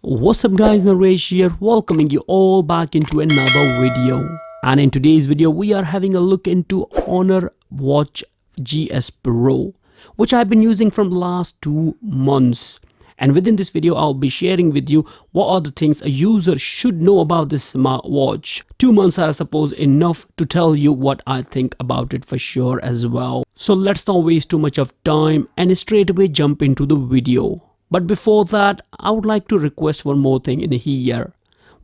What's up guys, Naresh here, welcoming you all back into another video. And in today's video we are having a look into Honor Watch GS Pro, which I've been using from the last 2 months. And within this video I'll be sharing with you what are the things a user should know about this smartwatch. 2 months are I suppose enough to tell you what I think about it for sure as well. So let's not waste too much of time and straight away jump into the video. But before that, I would like to request one more thing in here.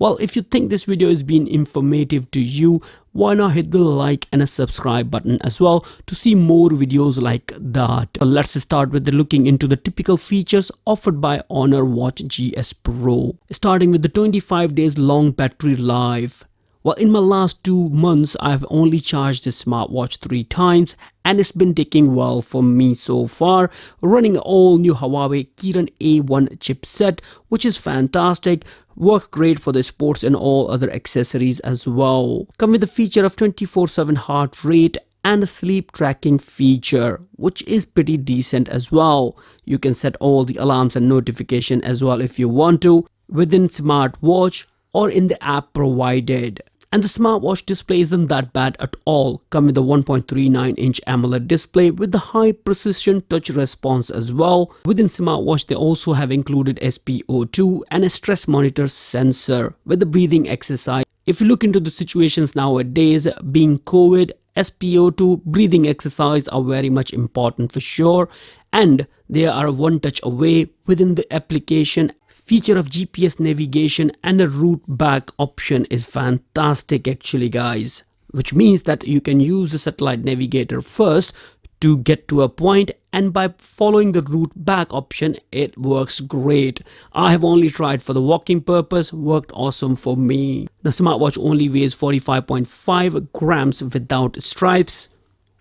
Well, if you think this video has been informative to you, why not hit the like and a subscribe button as well to see more videos like that. So let's start with looking into the typical features offered by Honor Watch GS Pro. Starting with the 25 days long battery life. Well, in my last 2 months, I've only charged this smartwatch 3 times and it's been taking well for me so far. Running all new Huawei Kirin A1 chipset, which is fantastic. Work great for the sports and all other accessories as well. Come with the feature of 24/7 heart rate and a sleep tracking feature, which is pretty decent as well. You can set all the alarms and notification as well if you want to within smartwatch or in the app provided. And the smartwatch display isn't that bad at all. Come with a 1.39-inch AMOLED display with the high precision touch response as well. Within smartwatch they also have included SpO2 and a stress monitor sensor with the breathing exercise. If you look into the situations nowadays, being COVID, SpO2 breathing exercise are very much important for sure, and they are one touch away within the application. Feature of GPS navigation and a route back option is fantastic actually guys, which means that you can use the satellite navigator first to get to a point, and by following the route back option it works great. I have only tried for the walking purpose, worked awesome for me. The smartwatch only weighs 45.5 grams without stripes,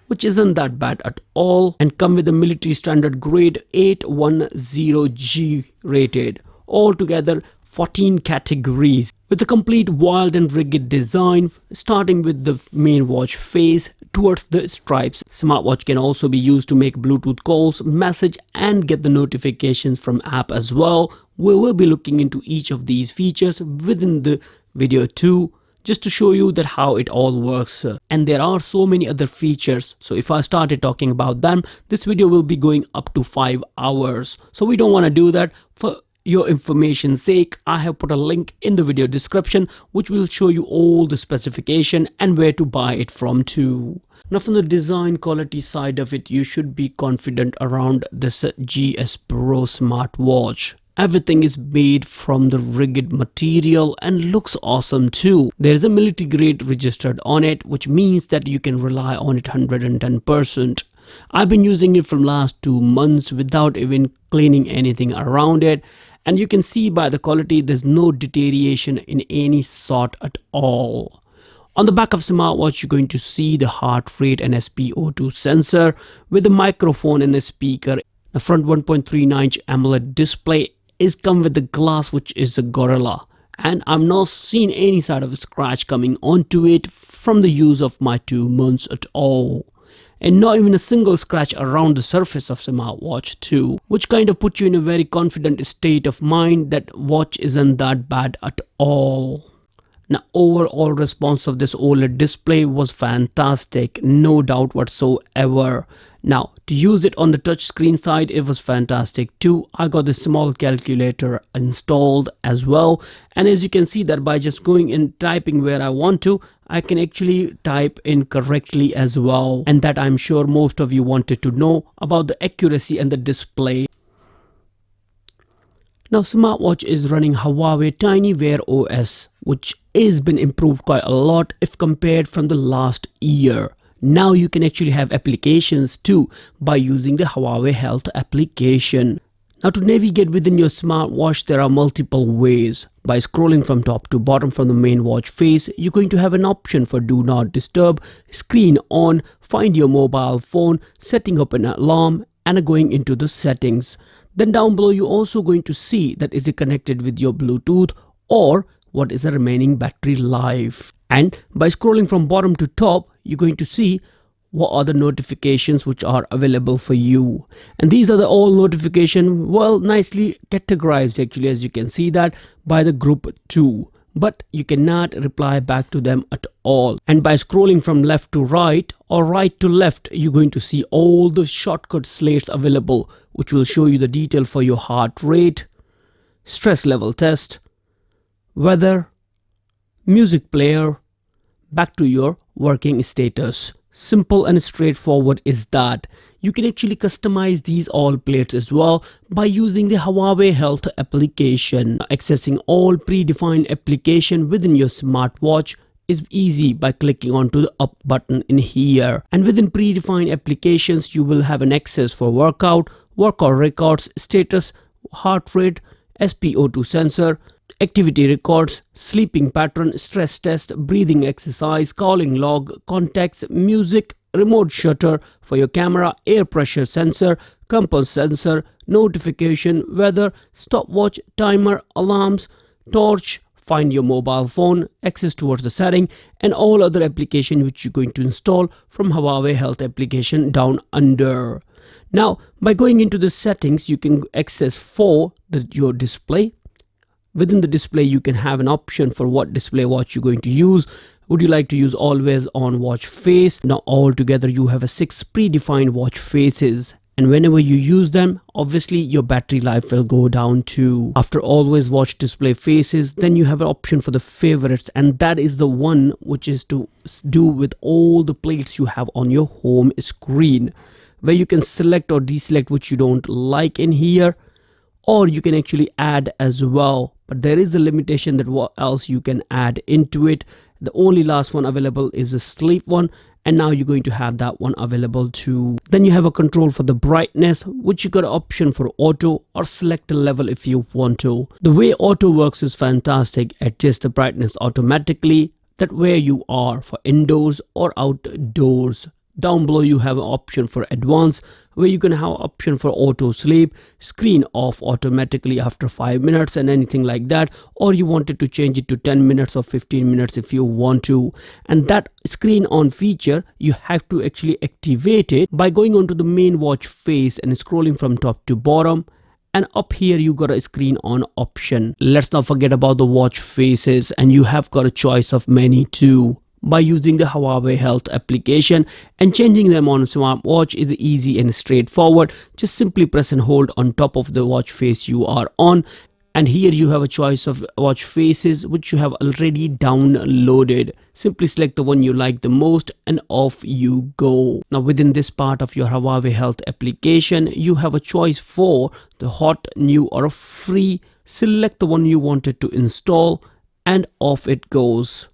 which isn't that bad at all, and come with a military standard grade 810G rated. Altogether 14 categories with a complete wild and rugged design, starting with the main watch face towards the stripes. Smartwatch can also be used to make Bluetooth calls, message and get the notifications from app as well. We will be looking into each of these features within the video too, just to show you that how it all works. And there are so many other features, so if I started talking about them, this video will be going up to 5 hours, so we don't want to do that. For your information's sake, I have put a link in the video description which will show you all the specification and where to buy it from too. Now from the design quality side of it, you should be confident around this GS Pro smartwatch. Everything is made from the rugged material and looks awesome too. There is a military grade registered on it, which means that you can rely on it 110%. I've been using it from last 2 months without even cleaning anything around it, and you can see by the quality there's no deterioration in any sort at all. On the back of smartwatch you're going to see the heart rate and SpO2 sensor with a microphone and a speaker. The front 1.39-inch AMOLED display is come with the glass, which is a Gorilla, and I'm not seeing any sort of scratch coming onto it from the use of my 2 months at all. And not even a single scratch around the surface of smartwatch too, which kind of puts you in a very confident state of mind that watch isn't that bad at all. Now overall response of this OLED display was fantastic, no doubt whatsoever. Now to use it on the touch screen side, it was fantastic too. I got this small calculator installed as well, and as you can see that by just going and typing where I want to, I can actually type in correctly as well, and that I'm sure most of you wanted to know about the accuracy and the display. Now smartwatch is running Huawei TinyWear OS, which has been improved quite a lot if compared from the last year. Now you can actually have applications too by using the Huawei Health application. Now to navigate within your smartwatch there are multiple ways. By scrolling from top to bottom from the main watch face, you're going to have an option for do not disturb, screen on, find your mobile phone, setting up an alarm and going into the settings. Then down below you're also going to see that is it connected with your Bluetooth or what is the remaining battery life. And by scrolling from bottom to top you're going to see what are the notifications which are available for you. And these are the all notification, well, nicely categorized actually, as you can see that, by the group 2, but you cannot reply back to them at all. And by scrolling from left to right or right to left, you're going to see all the shortcut slates available, which will show you the detail for your heart rate, stress level test, weather, music player, back to your working status. Simple and straightforward is that. You can actually customize these all plates as well by using the Huawei Health application. Accessing all predefined application within your smartwatch is easy by clicking onto the up button in here. And within predefined applications, you will have an access for workout records, status, heart rate, SpO2 sensor, activity records, sleeping pattern, stress test, breathing exercise, calling log, contacts, music, remote shutter for your camera, air pressure sensor, compass sensor, notification, weather, stopwatch, timer, alarms, torch, find your mobile phone, access towards the setting, and all other application which you're going to install from Huawei Health application down under. Now, by going into the settings, you can access for your display. Within the display, you can have an option for what display watch you're going to use. Would you like to use always on watch face? Now altogether you have 6 predefined watch faces, and whenever you use them, obviously your battery life will go down too. After always watch display faces, then you have an option for the favorites, and that is the one which is to do with all the plates you have on your home screen, where you can select or deselect which you don't like in here, or you can actually add as well. But there is a limitation that what else you can add into it. The only last one available is the sleep one, and now you're going to have that one available too. Then you have a control for the brightness, which you got an option for auto or select a level if you want to. The way auto works is fantastic. Adjust the brightness automatically that where you are for indoors or outdoors. Down below you have an option for advanced, where you can have option for auto sleep, screen off automatically after 5 minutes and anything like that, or you wanted to change it to 10 minutes or 15 minutes if you want to. And that screen on feature, you have to actually activate it by going onto the main watch face and scrolling from top to bottom. And up here you got a screen on option. Let's not forget about the watch faces, and you have got a choice of many too. By using the Huawei Health application, and changing them on a smartwatch is easy and straightforward. Just simply press and hold on top of the watch face you are on, and here you have a choice of watch faces which you have already downloaded. Simply select the one you like the most and off you go. Now within this part of your Huawei Health application, you have a choice for the hot, new or free. Select the one you wanted to install and off it goes.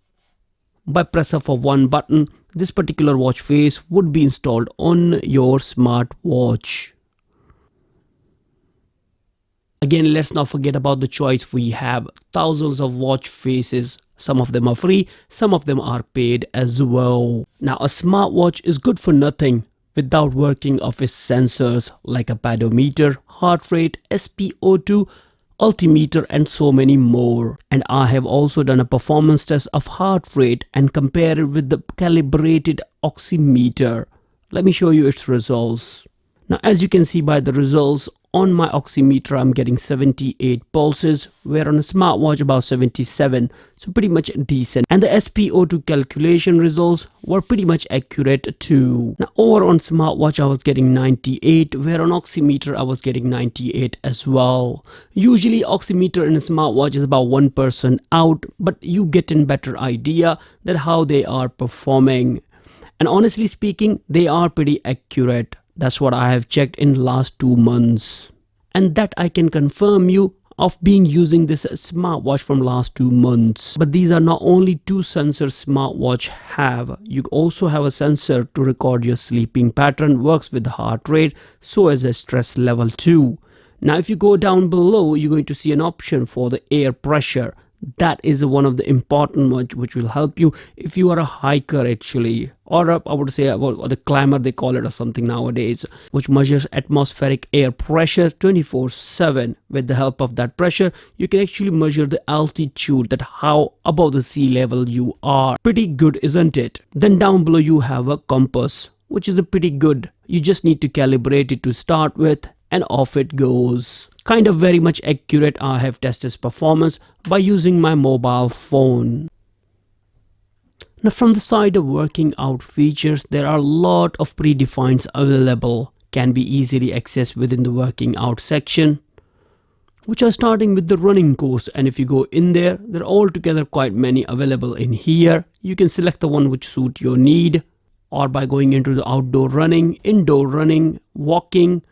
By press of one button, this particular watch face would be installed on your smartwatch. Again, let's not forget about the choice. We have thousands of watch faces. Some of them are free, some of them are paid as well. Now a smartwatch is good for nothing without working of its sensors like a pedometer, heart rate, SpO2, altimeter and so many more. And I have also done a performance test of heart rate and compared it with the calibrated oximeter. Let me show you its results. Now as you can see by the results, on my oximeter I'm getting 78 pulses, where on a smartwatch about 77, so pretty much decent. And the SpO2 calculation results were pretty much accurate too. Now over on smartwatch I was getting 98, where on oximeter I was getting 98 as well. Usually oximeter in a smartwatch is about 1% out, but you get a better idea that how they are performing. And honestly speaking, they are pretty accurate. That's what I have checked in last 2 months, and that I can confirm you of being using this smartwatch from last 2 months. But these are not only 2 sensors smartwatch have. You also have a sensor to record your sleeping pattern, works with the heart rate, so as a stress level too. Now if you go down below, you're going to see an option for the air pressure. That is one of the important ones which will help you if you are a hiker actually, or I would say or the climber they call it or something nowadays, which measures atmospheric air pressure 24/7. With the help of that pressure, you can actually measure the altitude, that how above the sea level you are. Pretty good, isn't it? Then down below you have a compass, which is a pretty good. You just need to calibrate it to start with, and off it goes. Kind of very much accurate. I have tested its performance by using my mobile phone. Now from the side of working out features, there are a lot of predefined available, can be easily accessed within the working out section, which are starting with the running course. And if you go in there, there are altogether quite many available in here. You can select the one which suit your need, or by going into the outdoor running, indoor running, walking,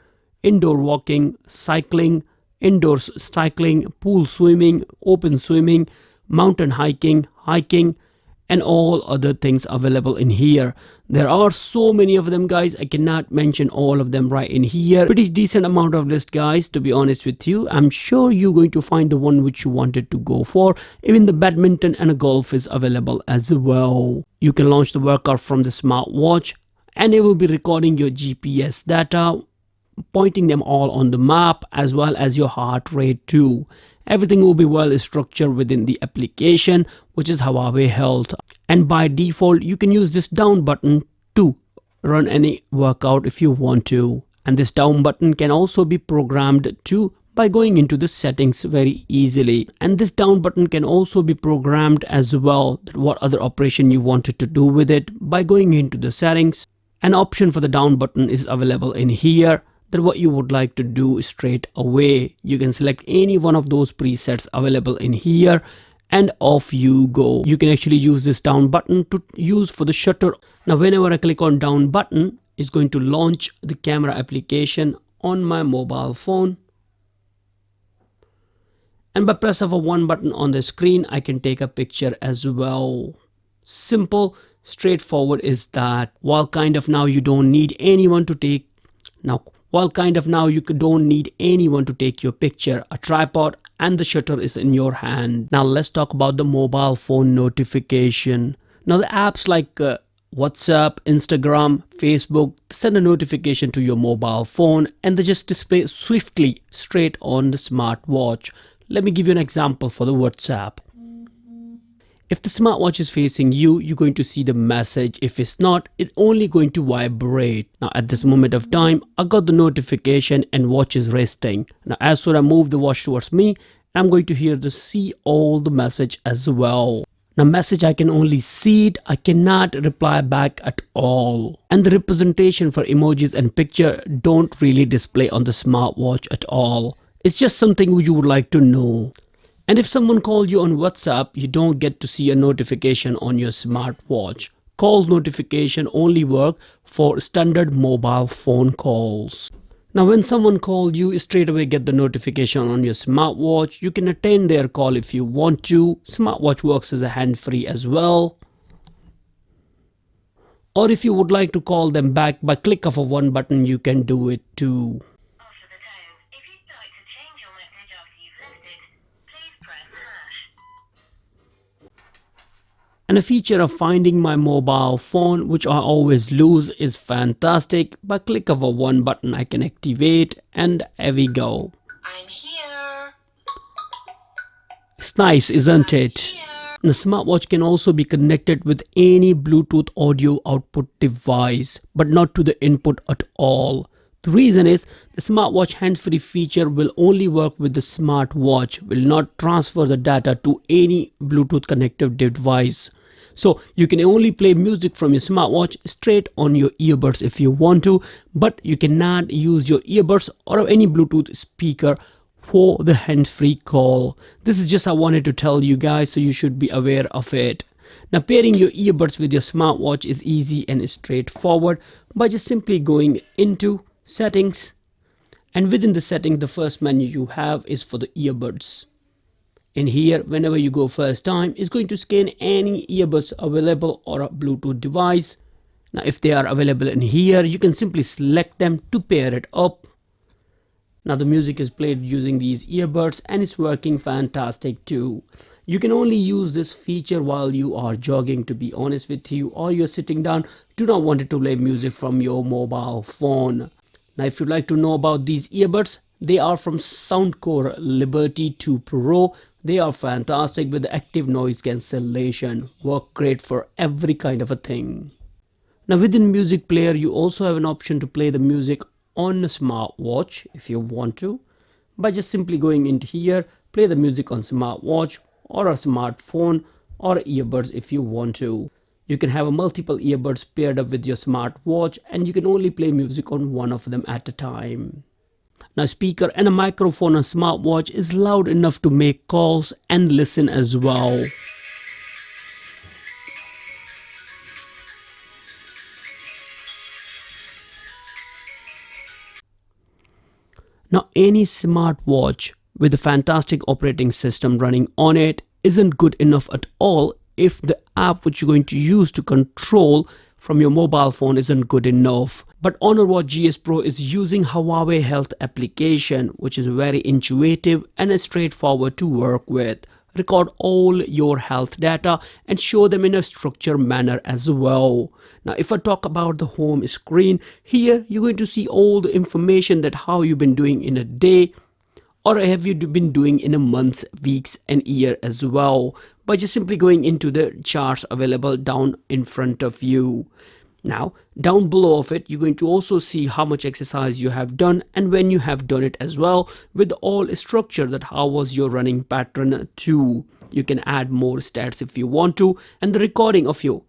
indoor walking, cycling, indoor cycling, pool swimming, open swimming, mountain hiking, and all other things available in here. There are so many of them, guys. I cannot mention all of them right in here. Pretty decent amount of list, guys, to be honest with you. I'm sure you're going to find the one which you wanted to go for. Even the badminton and a golf is available as well. You can launch the workout from the smartwatch, and it will be recording your GPS data, pointing them all on the map, as well as your heart rate too. Everything will be well structured within the application, which is Huawei Health. And by default, you can use this down button to run any workout if you want to. And this down button can also be programmed too by going into the settings very easily. And this down button can also be programmed as well, that what other operation you wanted to do with it by going into the settings. An option for the down button is available in here, that what you would like to do straight away. You can select any one of those presets available in here, and off you go. You can actually use this down button to use for the shutter. Now whenever I click on down button, it's going to launch the camera application on my mobile phone, and by press of a one button on the screen, I can take a picture as well. Simple, straightforward is that. While kind of now you don't need anyone to take your picture. A tripod and the shutter is in your hand. Now let's talk about the mobile phone notification. Now the apps like WhatsApp, Instagram, Facebook send a notification to your mobile phone, and they just display swiftly straight on the smartwatch. Let me give you an example for the WhatsApp. If the smartwatch is facing you, you're going to see the message. If it's not, it's only going to vibrate. Now at this moment of time, I got the notification and watch is resting. Now as soon as I move the watch towards me, I'm going to see all the message as well. Now message, I can only see it. I cannot reply back at all. And the representation for emojis and picture don't really display on the smartwatch at all. It's just something you would like to know. And if someone calls you on WhatsApp, you don't get to see a notification on your smartwatch. Call notification only work for standard mobile phone calls. Now when someone calls you, straight away get the notification on your smartwatch. You can attend their call if you want to. Smartwatch works as a hand-free as well. Or if you would like to call them back by click of a one button, you can do it too. And a feature of finding my mobile phone, which I always lose, is fantastic. By click of a one button, I can activate, and there we go. I'm here. It's nice, isn't it? The smartwatch can also be connected with any Bluetooth audio output device, but not to the input at all. The reason is the smartwatch hands-free feature will only work with the smartwatch, will not transfer the data to any Bluetooth connected device. So you can only play music from your smartwatch straight on your earbuds if you want to, but you cannot use your earbuds or any Bluetooth speaker for the hands-free call. This is just I wanted to tell you guys, so you should be aware of it. Now pairing your earbuds with your smartwatch is easy and straightforward by just simply going into settings, and within the setting, the first menu you have is for the earbuds. In here, whenever you go first time, it's going to scan any earbuds available or a Bluetooth device. Now if they are available in here, you can simply select them to pair it up. Now the music is played using these earbuds, and it's working fantastic too. You can only use this feature while you are jogging, to be honest with you, or you're sitting down, do not want to play music from your mobile phone. Now if you'd like to know about these earbuds, they are from Soundcore Liberty 2 Pro. They are fantastic with active noise cancellation. Work great for every kind of a thing. Now within music player, you also have an option to play the music on a smartwatch if you want to, by just simply going into here, play the music on smartwatch or a smartphone or earbuds if you want to. You can have a multiple earbuds paired up with your smartwatch, and you can only play music on one of them at a time. Now speaker and a microphone on smartwatch is loud enough to make calls and listen as well. Now any smartwatch with a fantastic operating system running on it isn't good enough at all if the app which you're going to use to control from your mobile phone isn't good enough. But Honor Watch GS Pro is using Huawei Health application, which is very intuitive and straightforward to work with. Record all your health data and show them in a structured manner as well. Now if I talk about the home screen, here you're going to see all the information that how you've been doing in a day, or have you been doing in a month, weeks and year as well, by just simply going into the charts available down in front of you. Now down below of it, you're going to also see how much exercise you have done and when you have done it as well, with all structure that how was your running pattern too. You can add more stats if you want to, and the recording of you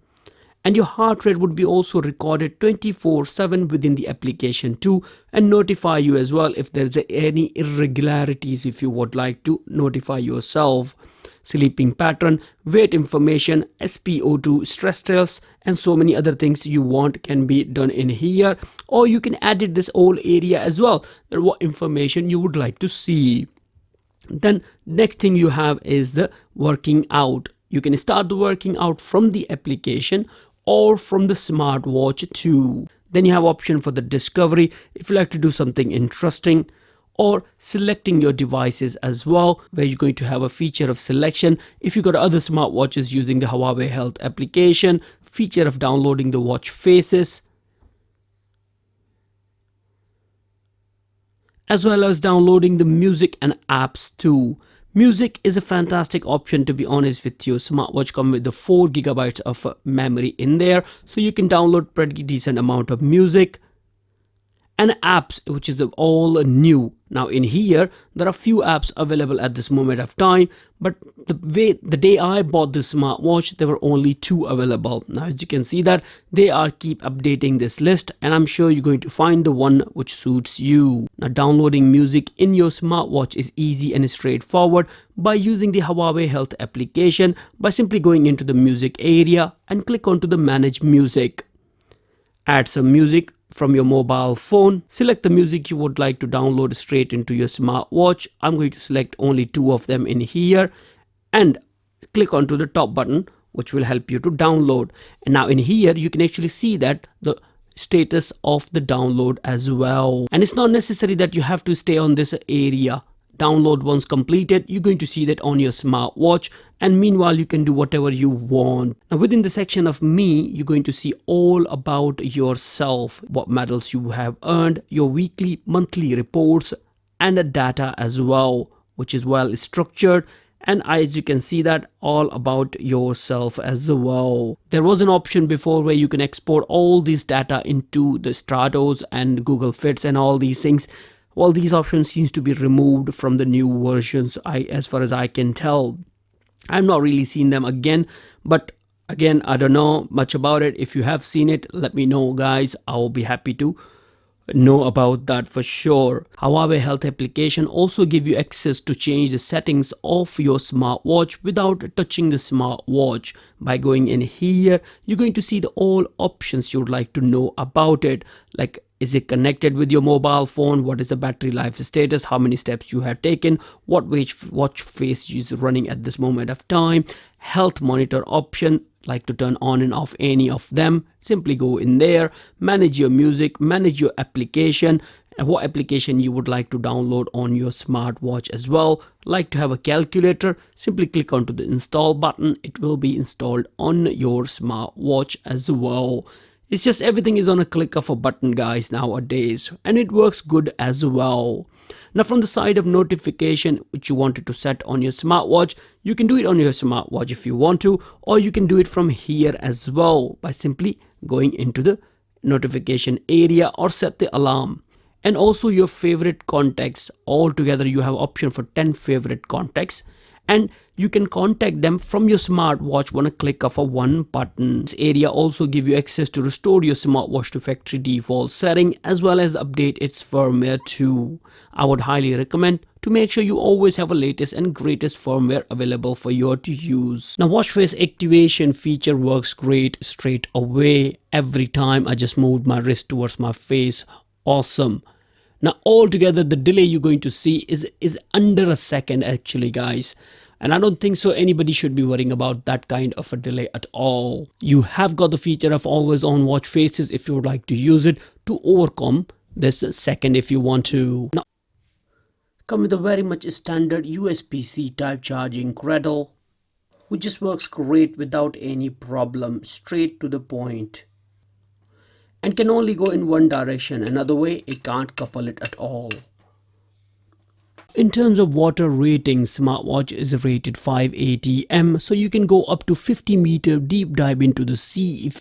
and your heart rate would be also recorded 24/7 within the application too, and notify you as well if there's any irregularities if you would like to notify yourself. Sleeping pattern, weight information, SpO2, stress tests, and so many other things you want can be done in here, or you can edit this whole area as well, that what information you would like to see. Then next thing you have is the working out. You can start the working out from the application or from the smartwatch too. Then you have option for the discovery if you like to do something interesting, or selecting your devices as well, where you're going to have a feature of selection if you got other smartwatches using the Huawei Health application, feature of downloading the watch faces, as well as downloading the music and apps too. Music is a fantastic option, to be honest with you. Smartwatch come with the 4 GB of memory in there, so you can download pretty decent amount of music and apps, which is all new. Now in here there are few apps available at this moment of time, but the day I bought this smartwatch there were only 2 available. Now as you can see that they are keep updating this list, and I'm sure you're going to find the one which suits you. Now downloading music in your smartwatch is easy and straightforward by using the Huawei Health application, by simply going into the music area and click onto the manage music. Add some music from your mobile phone, select the music you would like to download straight into your smartwatch. I'm going to select only 2 of them in here and click onto the top button, which will help you to download. And now in here you can actually see that the status of the download as well, and it's not necessary that you have to stay on this area. Download once completed, you're going to see that on your smartwatch, and meanwhile you can do whatever you want. Now within the section of me, you're going to see all about yourself, what medals you have earned, your weekly, monthly reports, and the data as well, which is well structured. And as you can see that all about yourself as well. There was an option before where you can export all this data into the Stratos and Google Fits and all these things. Well, these options seems to be removed from the new versions, as far as I can tell. I'm not really seen them again, but again, I don't know much about it. If you have seen it, let me know, guys. I will be happy to know about that for sure. Huawei Health application also give you access to change the settings of your smartwatch without touching the smartwatch. By going in here, you're going to see the all options you would like to know about it, like is it connected with your mobile phone, what is the battery life status, how many steps you have taken, what watch face is running at this moment of time, health monitor option, like to turn on and off any of them, simply go in there, manage your music, manage your application, and what application you would like to download on your smartwatch as well. Like to have a calculator, simply click onto the install button, it will be installed on your smartwatch as well. It's just everything is on a click of a button, guys, nowadays, and it works good as well. Now from the side of notification which you wanted to set on your smartwatch, you can do it on your smartwatch if you want to, or you can do it from here as well by simply going into the notification area or set the alarm. And also your favorite contacts, all together you have option for 10 favorite contacts, and you can contact them from your smartwatch on a click of a one button. This area also give you access to restore your smartwatch to factory default setting as well as update its firmware too. I would highly recommend to make sure you always have a latest and greatest firmware available for you to use. Now watch face activation feature works great straight away. Every time I just moved my wrist towards my face. Awesome. Now altogether the delay you're going to see is under a second actually, guys. And I don't think so anybody should be worrying about that kind of a delay at all. You have got the feature of always on watch faces if you would like to use it to overcome this second if you want to. Now come with a very much standard USB-C type charging cradle, which just works great without any problem, straight to the point. And can only go in one direction, another way it can't couple it at all. In terms of water rating, smartwatch is rated 580 m, so you can go up to 50-meter deep dive into the sea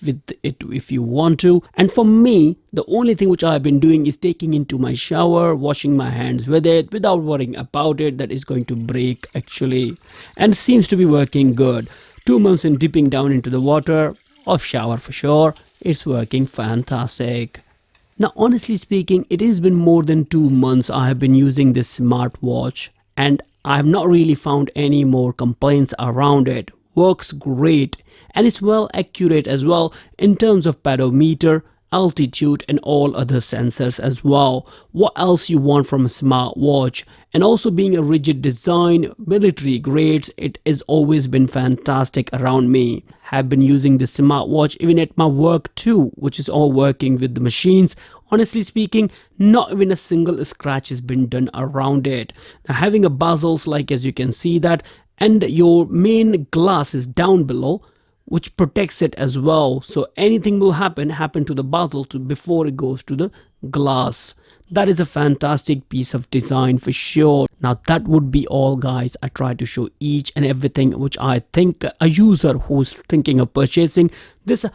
if you want to. And for me, the only thing which I've been doing is taking into my shower, washing my hands with it without worrying about it that is going to break actually, and it seems to be working good. 2 months in dipping down into the water of shower for sure, it's working fantastic. Now honestly speaking, it has been more than 2 months I have been using this smartwatch and I have not really found any more complaints around it. Works great and it's well accurate as well in terms of pedometer, altitude and all other sensors as well. What else you want from a smartwatch? And also being a rigid design, military grades, it has always been fantastic around me. Have been using the smartwatch even at my work too, which is all working with the machines. Honestly speaking, not even a single scratch has been done around it. Now having a bezels like as you can see that, and your main glass is down below, which protects it as well, so anything will happen to the bezel before it goes to the glass. That is a fantastic piece of design for sure. Now that would be all, guys. I try to show each and everything which I think a user who's thinking of purchasing this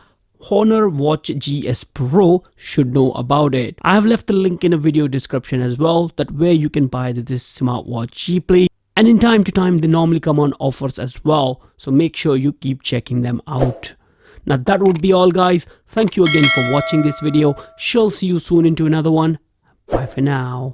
Honor Watch GS Pro should know about it. I have left the link in a video description as well, that where you can buy this smartwatch cheaply. And in time to time, they normally come on offers as well. So make sure you keep checking them out. Now that would be all, guys. Thank you again for watching this video. Shall see you soon into another one. Bye for now.